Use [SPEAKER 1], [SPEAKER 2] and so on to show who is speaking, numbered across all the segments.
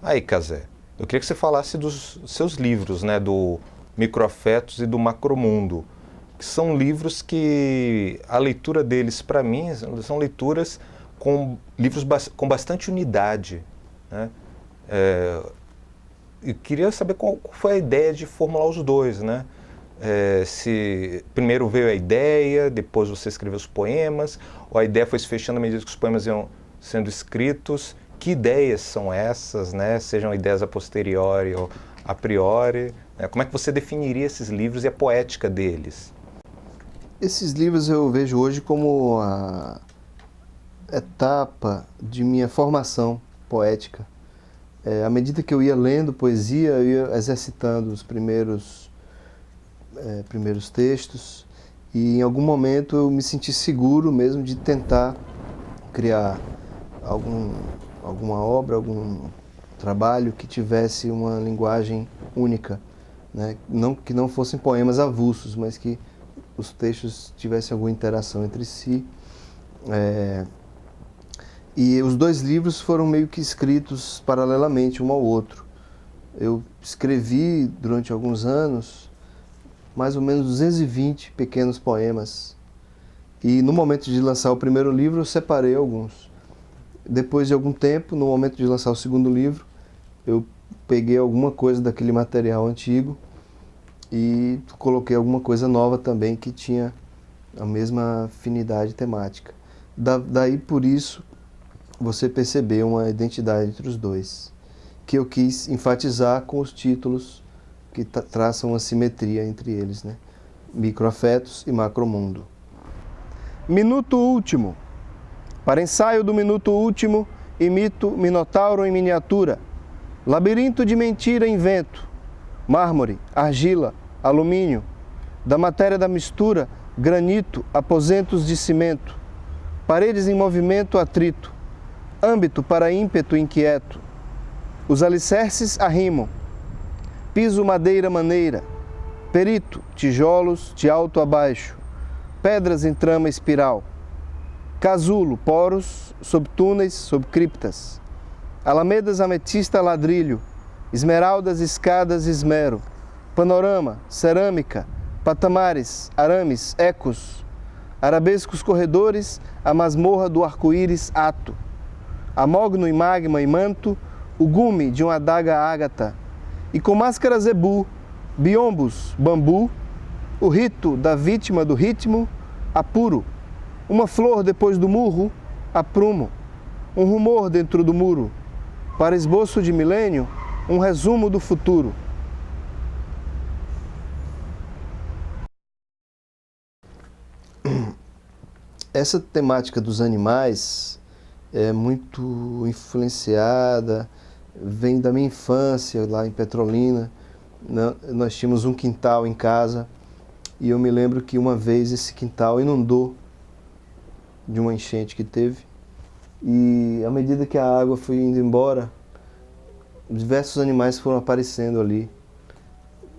[SPEAKER 1] Aí, Cazé, eu queria que você falasse dos seus livros, né, do Microafetos e do Macromundo, que são livros que a leitura deles, para mim, são leituras com bastante unidade, né? Eu queria saber qual foi a ideia de formular os dois, né? Se primeiro veio a ideia, depois você escreveu os poemas, ou a ideia foi se fechando à medida que os poemas iam sendo escritos. Que ideias são essas, né? Sejam ideias a posteriori ou a priori, né? Como é que você definiria esses livros e a poética deles?
[SPEAKER 2] Esses livros eu vejo hoje como a etapa de minha formação poética. À medida que eu ia lendo poesia, eu ia exercitando os primeiros textos e em algum momento eu me senti seguro mesmo de tentar criar alguma obra, algum trabalho que tivesse uma linguagem única, né? Que não fossem poemas avulsos, mas que os textos tivessem alguma interação entre si. E os dois livros foram meio que escritos paralelamente um ao outro. Eu escrevi durante alguns anos mais ou menos 220 pequenos poemas. E no momento de lançar o primeiro livro eu separei alguns. Depois de algum tempo, no momento de lançar o segundo livro, eu peguei alguma coisa daquele material antigo e coloquei alguma coisa nova também que tinha a mesma afinidade temática. Daí, por isso, você percebeu uma identidade entre os dois, que eu quis enfatizar com os títulos que traçam uma simetria entre eles, né? Microafetos e Macromundo. Minuto último. Para ensaio do minuto último, imito Minotauro em miniatura, labirinto de mentira invento, mármore, argila, alumínio, da matéria da mistura, granito, aposentos de cimento, paredes em movimento, atrito, âmbito para ímpeto inquieto, os alicerces arrimam, piso, madeira, maneira, perito, tijolos de alto a baixo, pedras em trama espiral, casulo, poros, sob túneis, sob criptas, alamedas, ametista, ladrilho, esmeraldas, escadas, esmero, panorama, cerâmica, patamares, arames, ecos, arabescos corredores, a masmorra do arco-íris, ato, amogno e magma e manto, o gume de uma adaga ágata, e com máscara zebu, biombos, bambu, o rito da vítima do ritmo, apuro, uma flor depois do murro, aprumo, um rumor dentro do muro, para esboço de milênio, um resumo do futuro. Essa temática dos animais é muito influenciada, vem da minha infância lá em Petrolina. Nós tínhamos um quintal em casa e eu me lembro que uma vez esse quintal inundou de uma enchente que teve, e à medida que a água foi indo embora, diversos animais foram aparecendo ali,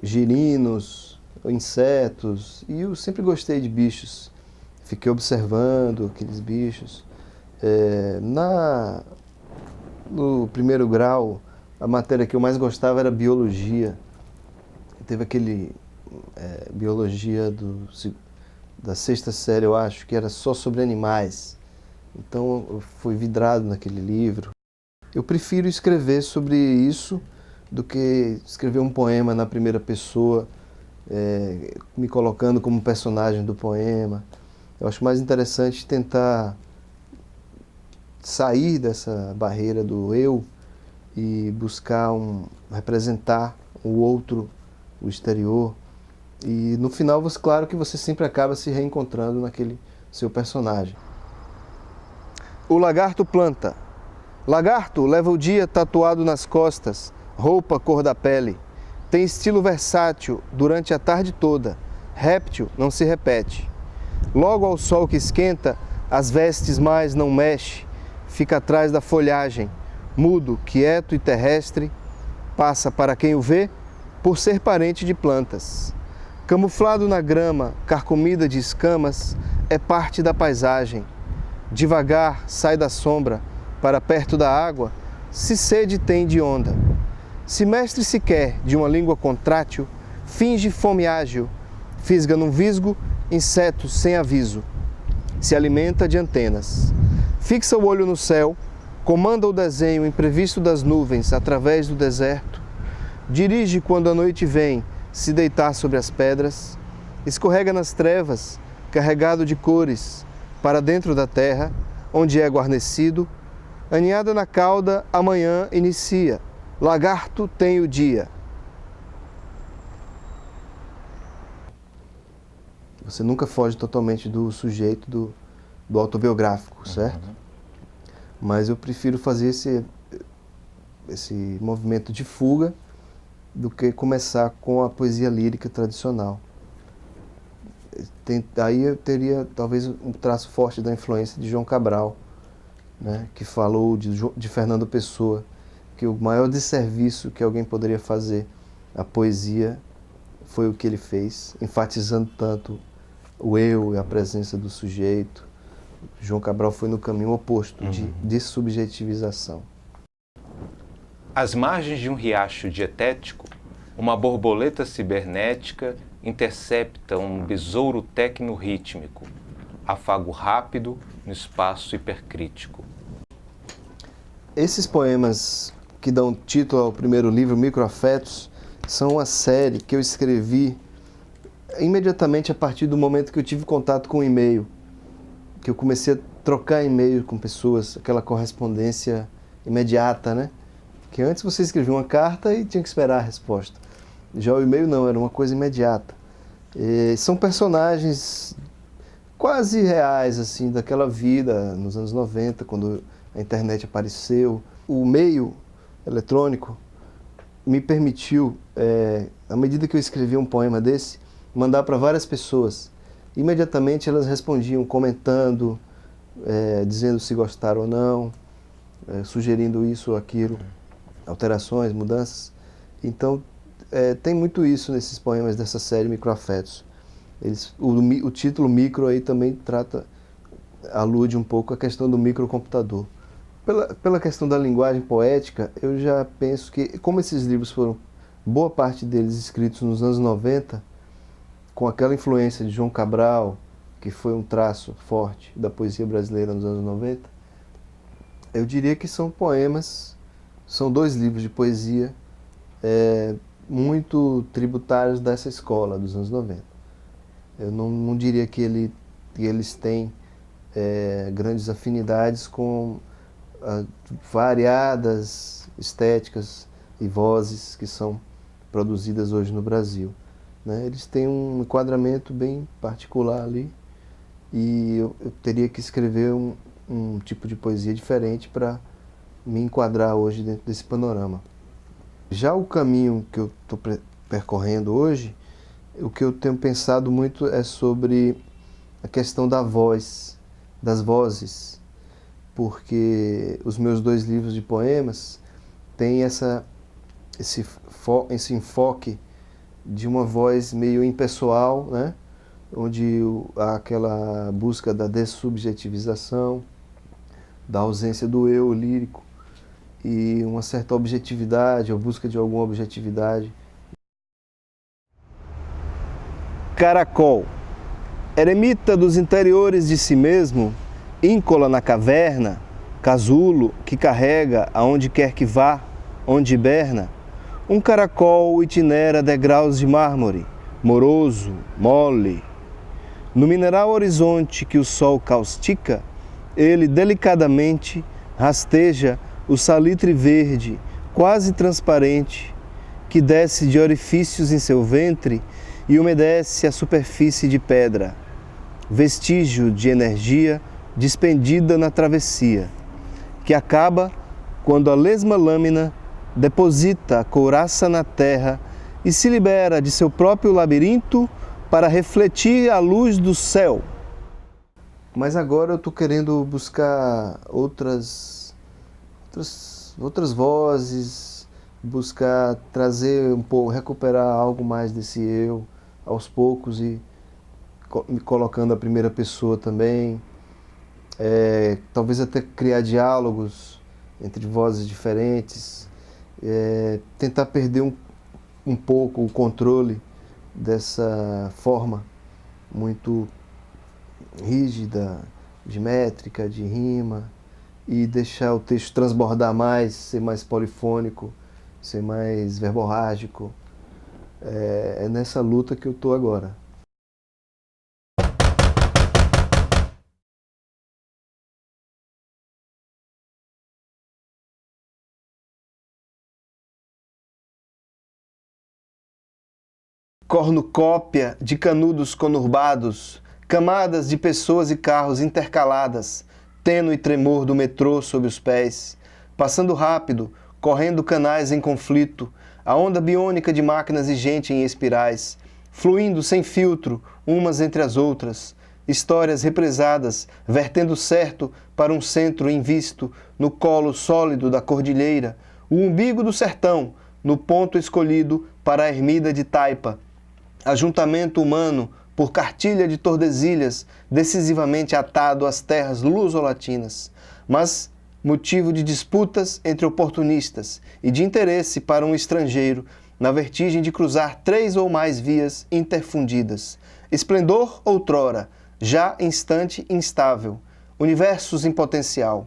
[SPEAKER 2] girinos, insetos, e eu sempre gostei de bichos, fiquei observando aqueles bichos. No primeiro grau, a matéria que eu mais gostava era biologia. Teve aquele biologia da sexta série, eu acho, que era só sobre animais. Então eu fui vidrado naquele livro. Eu prefiro escrever sobre isso do que escrever um poema na primeira pessoa, me colocando como personagem do poema. Eu acho mais interessante tentar sair dessa barreira do eu e buscar representar o outro, o exterior. E no final, claro que você sempre acaba se reencontrando naquele seu personagem. O lagarto planta. Lagarto leva o dia tatuado nas costas, roupa cor da pele. Tem estilo versátil durante a tarde toda. Réptil não se repete. Logo ao sol que esquenta, as vestes mais não mexe. Fica atrás da folhagem. mudo, quieto e terrestre, passa para quem o vê por ser parente de plantas. Camuflado na grama, carcomida de escamas, é parte da paisagem. Devagar sai da sombra para perto da água, se sede tem de onda. Se mestre se quer de uma língua contrátil, finge fome ágil, fisga num visgo insetos sem aviso. Se alimenta de antenas. Fixa o olho no céu, comanda o desenho imprevisto das nuvens através do deserto. Dirige quando a noite vem se deitar sobre as pedras. Escorrega nas trevas, carregado de cores, para dentro da terra, onde é guarnecido. Aninhada na cauda, amanhã inicia. Lagarto tem o dia. Você nunca foge totalmente do sujeito do autobiográfico, certo? Mas eu prefiro fazer esse movimento de fuga do que começar com a poesia lírica tradicional. Aí eu teria talvez um traço forte da influência de João Cabral, né, que falou de Fernando Pessoa, que o maior desserviço que alguém poderia fazer à poesia foi o que ele fez, enfatizando tanto o eu e a presença do sujeito. João Cabral foi no caminho oposto de dessubjetivização.
[SPEAKER 1] Às margens de um riacho dietético, uma borboleta cibernética intercepta um besouro tecno-rítmico, afago rápido no espaço hipercrítico.
[SPEAKER 2] Esses poemas que dão título ao primeiro livro, Microafetos, são uma série que eu escrevi imediatamente a partir do momento que eu tive contato com o e-mail, que eu comecei a trocar e-mail com pessoas, aquela correspondência imediata, né? Que antes você escrevia uma carta e tinha que esperar a resposta. Já o e-mail não, era uma coisa imediata. São personagens quase reais, assim, daquela vida nos anos 90, quando a internet apareceu. O meio eletrônico me permitiu, à medida que eu escrevia um poema desse, mandar para várias pessoas. Imediatamente elas respondiam comentando, dizendo se gostaram ou não, sugerindo isso ou aquilo, alterações, mudanças. Então, tem muito isso nesses poemas dessa série Microafetos. O título micro aí também alude um pouco à questão do microcomputador. Pela questão da linguagem poética, eu já penso que, como esses livros foram, boa parte deles escritos nos anos 90, com aquela influência de João Cabral, que foi um traço forte da poesia brasileira nos anos 90, eu diria que são poemas, são 2 livros de poesia muito tributários dessa escola dos anos 90. Eu não diria que eles têm grandes afinidades com variadas estéticas e vozes que são produzidas hoje no Brasil, né? Eles têm um enquadramento bem particular ali e eu teria que escrever um tipo de poesia diferente para me enquadrar hoje dentro desse panorama. Já o caminho que eu estou percorrendo hoje, o que eu tenho pensado muito é sobre a questão da voz, das vozes, porque os meus 2 livros de poemas têm esse enfoque de uma voz meio impessoal, né? Onde há aquela busca da dessubjetivização, da ausência do eu lírico e uma certa objetividade, a busca de alguma objetividade. Caracol, eremita dos interiores de si mesmo, íncola na caverna, casulo que carrega aonde quer que vá, onde hiberna, um caracol itinera degraus de mármore, moroso, mole. No mineral horizonte que o sol caustica, ele delicadamente rasteja o salitre verde, quase transparente, que desce de orifícios em seu ventre e umedece a superfície de pedra, vestígio de energia despendida na travessia, que acaba quando a lesma lâmina deposita a couraça na terra e se libera de seu próprio labirinto para refletir a luz do céu. Mas agora eu estou querendo buscar outras outras vozes, buscar trazer um pouco, recuperar algo mais desse eu aos poucos e me colocando a primeira pessoa também. Talvez até criar diálogos entre vozes diferentes, tentar perder um pouco o controle dessa forma muito rígida, de métrica, de rima, e deixar o texto transbordar mais, ser mais polifônico, ser mais verborrágico. É nessa luta que eu estou agora. Cornucópia de canudos conurbados, camadas de pessoas e carros intercaladas, tênue tremor do metrô sob os pés, passando rápido, correndo canais em conflito, a onda biônica de máquinas e gente em espirais, fluindo sem filtro, umas entre as outras, histórias represadas, vertendo certo para um centro invisto, no colo sólido da cordilheira, o umbigo do sertão, no ponto escolhido para a ermida de Taipa, ajuntamento humano por cartilha de Tordesilhas, decisivamente atado às terras luso-latinas, mas motivo de disputas entre oportunistas e de interesse para um estrangeiro, na vertigem de cruzar 3 ou mais vias interfundidas. Esplendor outrora, já instante instável, universos em potencial.